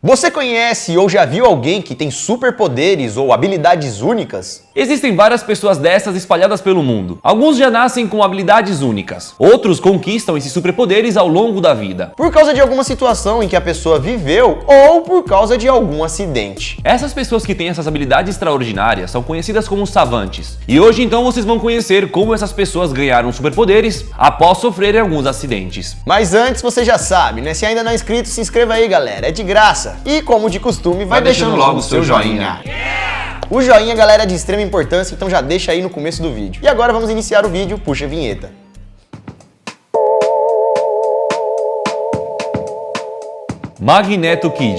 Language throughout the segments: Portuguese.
Você conhece ou já viu alguém que tem superpoderes ou habilidades únicas? Existem várias pessoas dessas espalhadas pelo mundo. Alguns já nascem com habilidades únicas. Outros conquistam esses superpoderes ao longo da vida, por causa de alguma situação em que a pessoa viveu ou por causa de algum acidente. Essas pessoas que têm essas habilidades extraordinárias são conhecidas como savantes. E hoje então vocês vão conhecer como essas pessoas ganharam superpoderes após sofrerem alguns acidentes. Mas antes você já sabe, né? Se ainda não é inscrito, se inscreva aí, galera. É de graça. E como de costume, vai deixando logo o seu joinha. O joinha, galera, é de extrema importância, então já deixa aí no começo do vídeo. E agora vamos iniciar o vídeo, puxa a vinheta. Magneto Kid.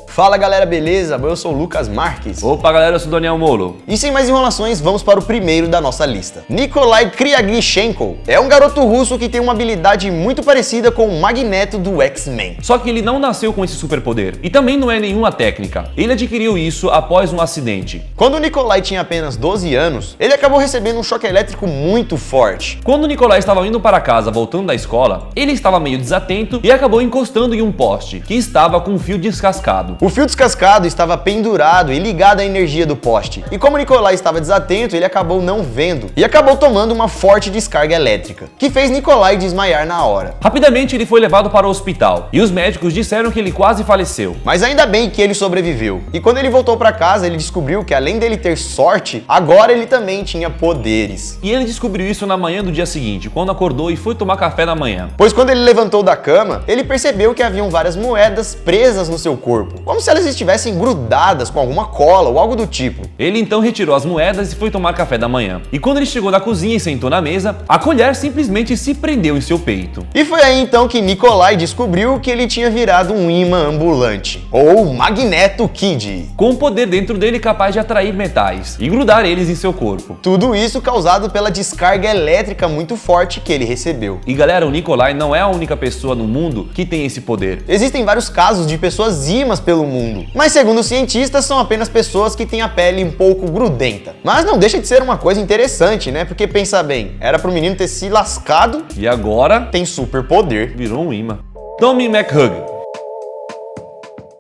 Fala galera, beleza? Eu sou o Lucas Marques. Opa galera, eu sou o Daniel Molo. E sem mais enrolações, vamos para o primeiro da nossa lista. Nikolai Kryagnichenko é um garoto russo que tem uma habilidade muito parecida com o Magneto do X-Men. Só que ele não nasceu com esse superpoder, e também não é nenhuma técnica. Ele adquiriu isso após um acidente. Quando o Nikolai tinha apenas 12 anos, ele acabou recebendo um choque elétrico muito forte. Quando o Nikolai estava indo para casa voltando da escola, ele estava meio desatento e acabou encostando em um poste, que estava com um fio descascado. O fio descascado estava pendurado e ligado à energia do poste. E como Nikolai estava desatento, ele acabou não vendo e acabou tomando uma forte descarga elétrica, que fez Nikolai desmaiar na hora. Rapidamente ele foi levado para o hospital e os médicos disseram que ele quase faleceu. Mas ainda bem que ele sobreviveu. E quando ele voltou para casa, ele descobriu que além dele ter sorte, agora ele também tinha poderes. E ele descobriu isso na manhã do dia seguinte, quando acordou e foi tomar café da manhã. Pois quando ele levantou da cama, ele percebeu que haviam várias moedas presas no seu corpo, como se elas estivessem grudadas com alguma cola ou algo do tipo. Ele então retirou as moedas e foi tomar café da manhã. E quando ele chegou na cozinha e sentou na mesa, a colher simplesmente se prendeu em seu peito. E foi aí então que Nikolai descobriu que ele tinha virado um imã ambulante, ou Magneto Kid, com um poder dentro dele capaz de atrair metais e grudar eles em seu corpo. Tudo isso causado pela descarga elétrica muito forte que ele recebeu. E galera, o Nikolai não é a única pessoa no mundo que tem esse poder. Existem vários casos de pessoas imãs pelo mundo, mas segundo os cientistas são apenas pessoas que têm a pele um pouco grudenta. Mas não deixa de ser uma coisa interessante, né? Porque pensa bem, era pro menino ter se lascado e agora tem superpoder. Virou um imã. Tommy McHugh.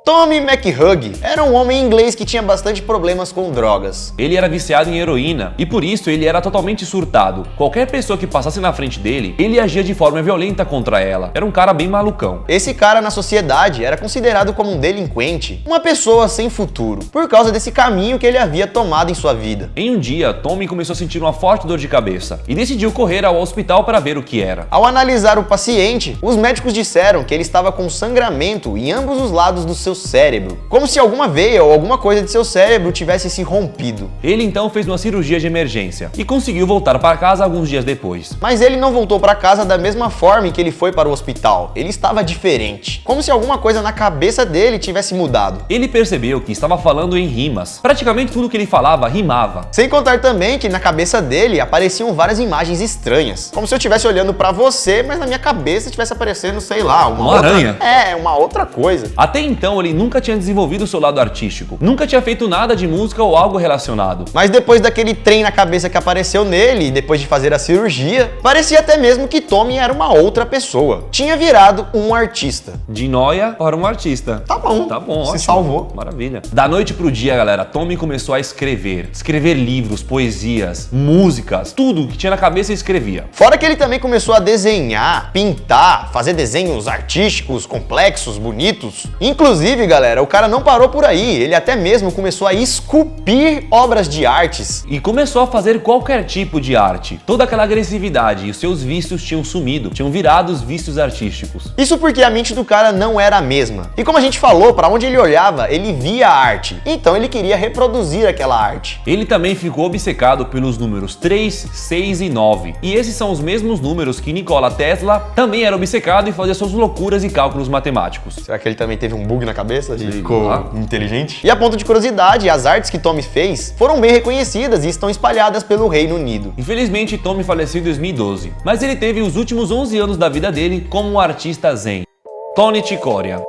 Tommy McHugh era um homem inglês que tinha bastante problemas com drogas. Ele era viciado em heroína e por isso ele era totalmente surtado. Qualquer pessoa que passasse na frente dele, ele agia de forma violenta contra ela. Era um cara bem malucão. Esse cara na sociedade era considerado como um delinquente, uma pessoa sem futuro, por causa desse caminho que ele havia tomado em sua vida. Em um dia, Tommy começou a sentir uma forte dor de cabeça e decidiu correr ao hospital para ver o que era. Ao analisar o paciente, os médicos disseram que ele estava com sangramento em ambos os lados do seu cérebro, como se alguma veia ou alguma coisa de seu cérebro tivesse se rompido. Ele então fez uma cirurgia de emergência e conseguiu voltar para casa alguns dias depois. Mas ele não voltou para casa da mesma forma em que ele foi para o hospital. Ele estava diferente, como se alguma coisa na cabeça dele tivesse mudado. Ele percebeu que estava falando em rimas. Praticamente tudo que ele falava rimava. Sem contar também que na cabeça dele apareciam várias imagens estranhas, como se eu estivesse olhando para você, mas na minha cabeça estivesse aparecendo, sei lá, uma aranha. Uma outra coisa. Até então ele nunca tinha desenvolvido o seu lado artístico, nunca tinha feito nada de música ou algo relacionado. Mas depois daquele trem na cabeça que apareceu nele, e depois de fazer a cirurgia, parecia até mesmo que Tommy era uma outra pessoa. Tinha virado um artista. De nóia para um artista. Tá bom, ótimo. Se salvou. Maravilha. Da noite pro dia, galera, Tommy começou a escrever livros, poesias, músicas, tudo que tinha na cabeça ele escrevia. Fora que ele também começou a desenhar, pintar, fazer desenhos artísticos, complexos, bonitos. Inclusive, galera, o cara não parou por aí, ele até mesmo começou a esculpir obras de artes. E começou a fazer qualquer tipo de arte. Toda aquela agressividade e os seus vícios tinham sumido, tinham virado os vícios artísticos. Isso porque a mente do cara não era a mesma. E como a gente falou, para onde ele olhava, ele via a arte. Então ele queria reproduzir aquela arte. Ele também ficou obcecado pelos números 3, 6 e 9. E esses são os mesmos números que Nikola Tesla também era obcecado em fazer suas loucuras e cálculos matemáticos. Será que ele também teve um bug na cabeça? E ficou inteligente? E a ponto de curiosidade, as artes que Tommy fez foram bem reconhecidas e estão espalhadas pelo Reino Unido. Infelizmente, Tommy faleceu em 2012, mas ele teve os últimos 11 anos da vida dele como um artista zen. Tony Chicoria.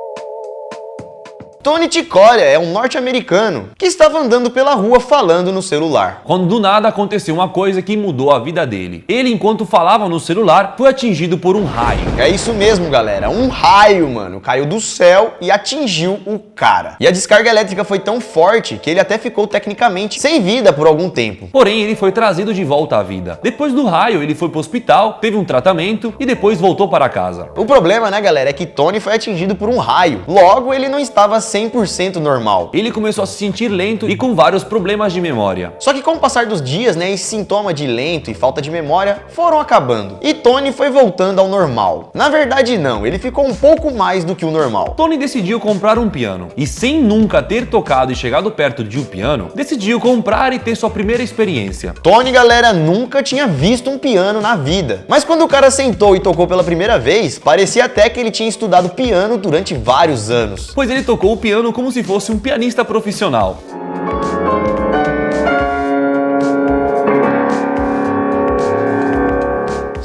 Tony Ticoria é um norte-americano que estava andando pela rua falando no celular. Quando do nada aconteceu uma coisa que mudou a vida dele. Ele, enquanto falava no celular, foi atingido por um raio. É isso mesmo, galera. Um raio, mano, caiu do céu e atingiu o cara. E a descarga elétrica foi tão forte que ele até ficou tecnicamente sem vida por algum tempo. Porém, ele foi trazido de volta à vida. Depois do raio, ele foi pro hospital, teve um tratamento e depois voltou para casa. O problema, né, galera, é que Tony foi atingido por um raio. Logo, ele não estava 100% normal. Ele começou a se sentir lento e com vários problemas de memória. Só que com o passar dos dias, né, esse sintoma de lento e falta de memória foram acabando. E Tony foi voltando ao normal. Na verdade, não. Ele ficou um pouco mais do que o normal. Tony decidiu comprar um piano. E sem nunca ter tocado e chegado perto de um piano, decidiu comprar e ter sua primeira experiência. Tony, galera, nunca tinha visto um piano na vida. Mas quando o cara sentou e tocou pela primeira vez, parecia até que ele tinha estudado piano durante vários anos. Pois ele tocou o piano como se fosse um pianista profissional.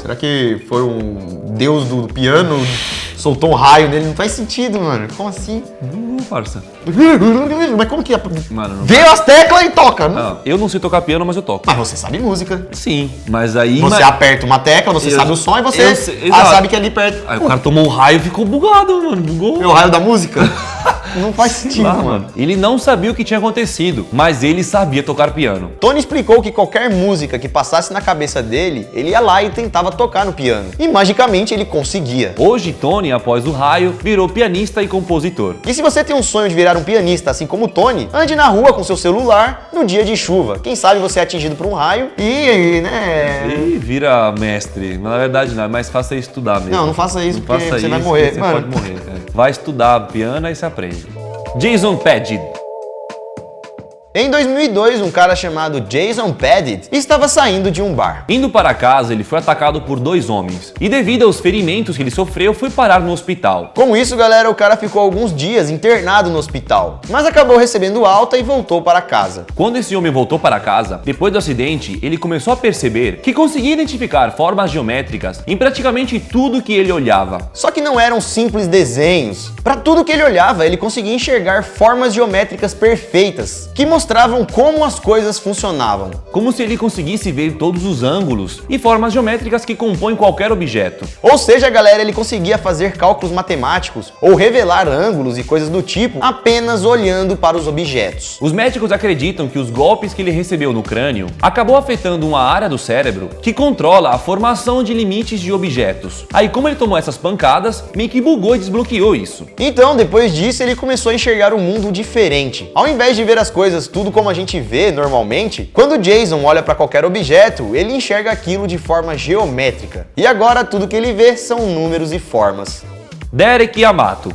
Será que foi um deus do piano? Soltou um raio nele? Não faz sentido, mano. Como assim? Parça. Mas como que é? Mano, não... Veio as teclas e toca. Ah, eu não sei tocar piano, mas eu toco. Mas você sabe música. Sim, mas aí... Você aperta uma tecla, você sabe o som e você sabe que ali perto... Aí o cara tomou um raio e ficou bugado, mano. Bugou. O raio da música? Não faz sentido, mano. Ele não sabia o que tinha acontecido, mas ele sabia tocar piano. Tony explicou que qualquer música que passasse na cabeça dele, ele ia lá e tentava tocar no piano. E magicamente ele conseguia. Hoje, Tony, após o raio, virou pianista e compositor. E se você tem um sonho de virar um pianista assim como Tony, ande na rua com seu celular no dia de chuva. Quem sabe você é atingido por um raio e, né... E vira mestre. Na verdade não, é mais fácil estudar mesmo. Não faça isso, não porque faça você vai isso, morrer. Você pode morrer. Vai estudar piano e se aprende. Jason Padgett. Em 2002, um cara chamado Jason Padgett estava saindo de um bar. Indo para casa, ele foi atacado por dois homens. E devido aos ferimentos que ele sofreu, foi parar no hospital. Com isso, galera, o cara ficou alguns dias internado no hospital, mas acabou recebendo alta e voltou para casa. Quando esse homem voltou para casa, depois do acidente, ele começou a perceber que conseguia identificar formas geométricas em praticamente tudo que ele olhava. Só que não eram simples desenhos. Para tudo que ele olhava, ele conseguia enxergar formas geométricas perfeitas, que mostravam como as coisas funcionavam. Como se ele conseguisse ver todos os ângulos e formas geométricas que compõem qualquer objeto. Ou seja, galera, ele conseguia fazer cálculos matemáticos ou revelar ângulos e coisas do tipo apenas olhando para os objetos. Os médicos acreditam que os golpes que ele recebeu no crânio acabou afetando uma área do cérebro que controla a formação de limites de objetos. Aí, como ele tomou essas pancadas, meio que bugou e desbloqueou isso. Então, depois disso, ele começou a enxergar um mundo diferente. Ao invés de ver as coisas tudo como a gente vê normalmente, quando Jason olha para qualquer objeto, ele enxerga aquilo de forma geométrica. E agora tudo que ele vê são números e formas. Derek Yamato.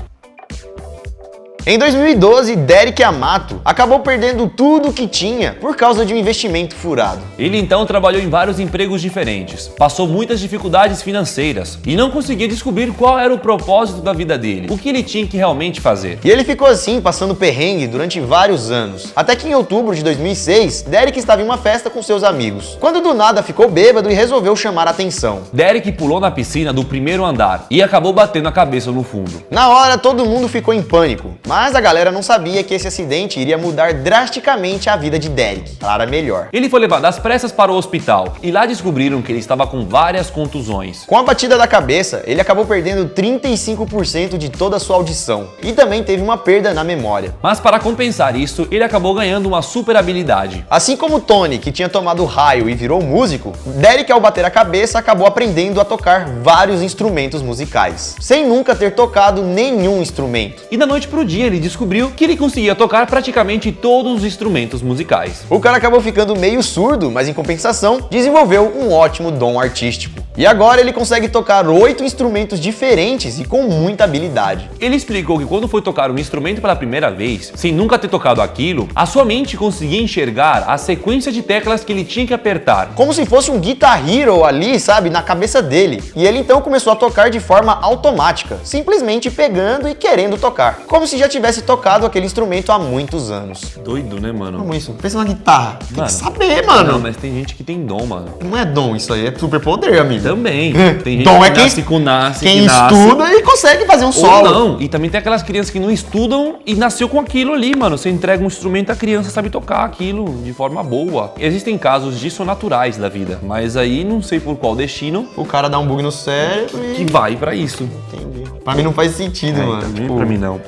Em 2012, Derek Yamato acabou perdendo tudo o que tinha por causa de um investimento furado. Ele então trabalhou em vários empregos diferentes, passou muitas dificuldades financeiras e não conseguia descobrir qual era o propósito da vida dele, o que ele tinha que realmente fazer. E ele ficou assim, passando perrengue durante vários anos. Até que em outubro de 2006, Derek estava em uma festa com seus amigos, quando do nada ficou bêbado e resolveu chamar a atenção. Derek pulou na piscina do primeiro andar e acabou batendo a cabeça no fundo. Na hora, todo mundo ficou em pânico, mas a galera não sabia que esse acidente iria mudar drasticamente a vida de Derek para melhor. Ele foi levado às pressas para o hospital e lá descobriram que ele estava com várias contusões. Com a batida da cabeça, ele acabou perdendo 35% de toda a sua audição e também teve uma perda na memória. Mas para compensar isso, ele acabou ganhando uma super habilidade. Assim como Tony, que tinha tomado raio e virou músico, Derek, ao bater a cabeça, acabou aprendendo a tocar vários instrumentos musicais, sem nunca ter tocado nenhum instrumento. E da noite pro dia ele descobriu que ele conseguia tocar praticamente todos os instrumentos musicais. O cara acabou ficando meio surdo, mas em compensação, desenvolveu um ótimo dom artístico. E agora ele consegue tocar 8 instrumentos diferentes e com muita habilidade. Ele explicou que quando foi tocar um instrumento pela primeira vez, sem nunca ter tocado aquilo, a sua mente conseguia enxergar a sequência de teclas que ele tinha que apertar. Como se fosse um Guitar Hero ali, sabe, na cabeça dele. E ele então começou a tocar de forma automática, simplesmente pegando e querendo tocar, como se já tivesse tocado aquele instrumento há muitos anos. Doido, né, mano? Como isso? Pensa na guitarra. Tem Mano, que saber, mano. Não, mas tem gente que tem dom, mano. Não é dom isso aí, é superpoder, amigo. Também. Tem gente Dom que é quem, nasce com quem estuda e consegue fazer um ou solo. não. E também tem aquelas crianças que não estudam e nasceu com aquilo ali, mano. Você entrega um instrumento, a criança sabe tocar aquilo de forma boa. Existem casos disso naturais da vida, mas aí não sei por qual destino O cara dá um bug no cérebro e... que vai pra isso. Entendi. Pra mim não faz sentido, mano. Também Tipo... pra mim não.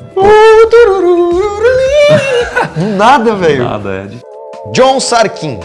Nada, velho. Nada, Ed. John Sarkin.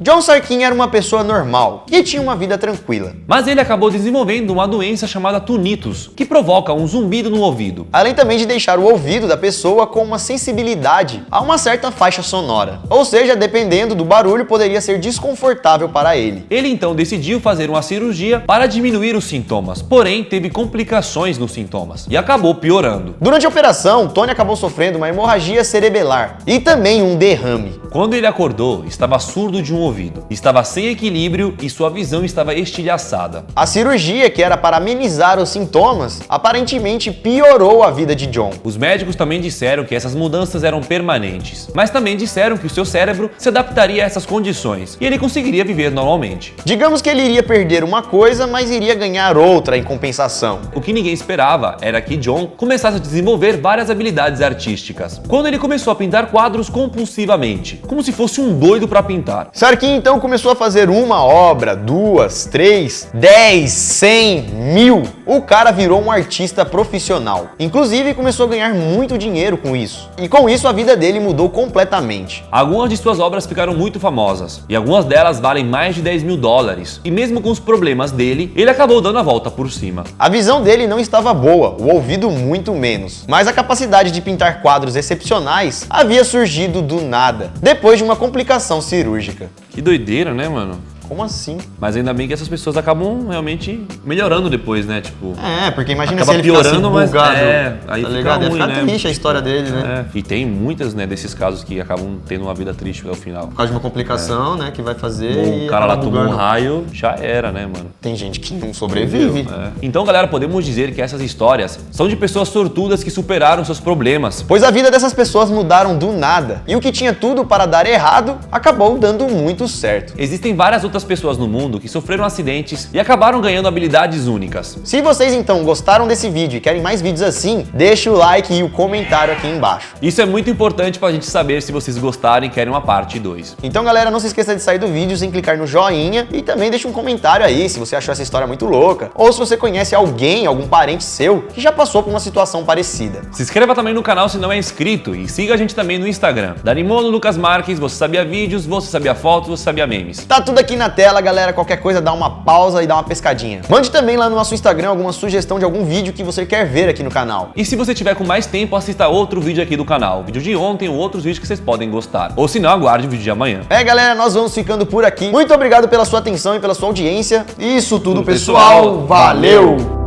John Sarkin era uma pessoa normal e tinha uma vida tranquila. Mas ele acabou desenvolvendo uma doença chamada tinnitus, que provoca um zumbido no ouvido. Além também de deixar o ouvido da pessoa com uma sensibilidade a uma certa faixa sonora. Ou seja, dependendo do barulho, poderia ser desconfortável para ele. Ele então decidiu fazer uma cirurgia para diminuir os sintomas, porém teve complicações nos sintomas e acabou piorando. Durante a operação, Tony acabou sofrendo uma hemorragia cerebelar e também um derrame. Quando ele acordou, estava surdo de um ouvido, estava sem equilíbrio e sua visão estava estilhaçada. A cirurgia, que era para amenizar os sintomas, aparentemente piorou a vida de John. Os médicos também disseram que essas mudanças eram permanentes, mas também disseram que o seu cérebro se adaptaria a essas condições e ele conseguiria viver normalmente. Digamos que ele iria perder uma coisa, mas iria ganhar outra em compensação. O que ninguém esperava era que John começasse a desenvolver várias habilidades artísticas. Quando ele começou a pintar quadros compulsivamente, como se fosse um doido para pintar. Sarkin então começou a fazer uma obra, 2, 3, 10, 100, 1000. O cara virou um artista profissional. Inclusive começou a ganhar muito dinheiro com isso. E com isso a vida dele mudou completamente. Algumas de suas obras ficaram muito famosas, e algumas delas valem mais de 10 mil dólares. E mesmo com os problemas dele, ele acabou dando a volta por cima. A visão dele não estava boa, o ouvido muito menos. Mas a capacidade de pintar quadros excepcionais havia surgido do nada, depois de uma complicação cirúrgica. Que doideira, né, mano? Como assim? Mas ainda bem que essas pessoas acabam realmente melhorando depois, né? Tipo, Porque imagina acaba se ele ficasse piorando, mas bugado, aí tá fica ligado? Ia ruim, ficar né? triste a história dele, né? E tem muitas, né, desses casos que acabam tendo uma vida triste até o final. Por causa de uma complicação, né, que vai fazer e O cara lá acaba tomou um bugando. raio, já era, né, mano? Tem gente que não sobrevive. Então, galera, podemos dizer que essas histórias são de pessoas sortudas que superaram seus problemas. Pois a vida dessas pessoas mudaram do nada. E o que tinha tudo para dar errado, acabou dando muito certo. Existem várias outras pessoas no mundo que sofreram acidentes e acabaram ganhando habilidades únicas. Se vocês então gostaram desse vídeo e querem mais vídeos assim, deixa o like e o comentário aqui embaixo. Isso é muito importante pra gente saber se vocês gostaram e querem uma parte 2. Então, galera, não se esqueça de sair do vídeo sem clicar no joinha e também deixa um comentário aí se você achou essa história muito louca ou se você conhece alguém, algum parente seu que já passou por uma situação parecida. Se inscreva também no canal se não é inscrito e siga a gente também no Instagram. Danimono Lucas Marques, você sabia vídeos, você sabia fotos, você sabia memes. Tá tudo aqui na tela, galera. Qualquer coisa, dá uma pausa e dá uma pescadinha. Mande também lá no nosso Instagram alguma sugestão de algum vídeo que você quer ver aqui no canal. E se você tiver com mais tempo, assista outro vídeo aqui do canal. Vídeo de ontem ou outros vídeos que vocês podem gostar. Ou se não, aguarde o vídeo de amanhã. Galera, nós vamos ficando por aqui. Muito obrigado pela sua atenção e pela sua audiência. Isso tudo, Tudo, pessoal. pessoal. Valeu!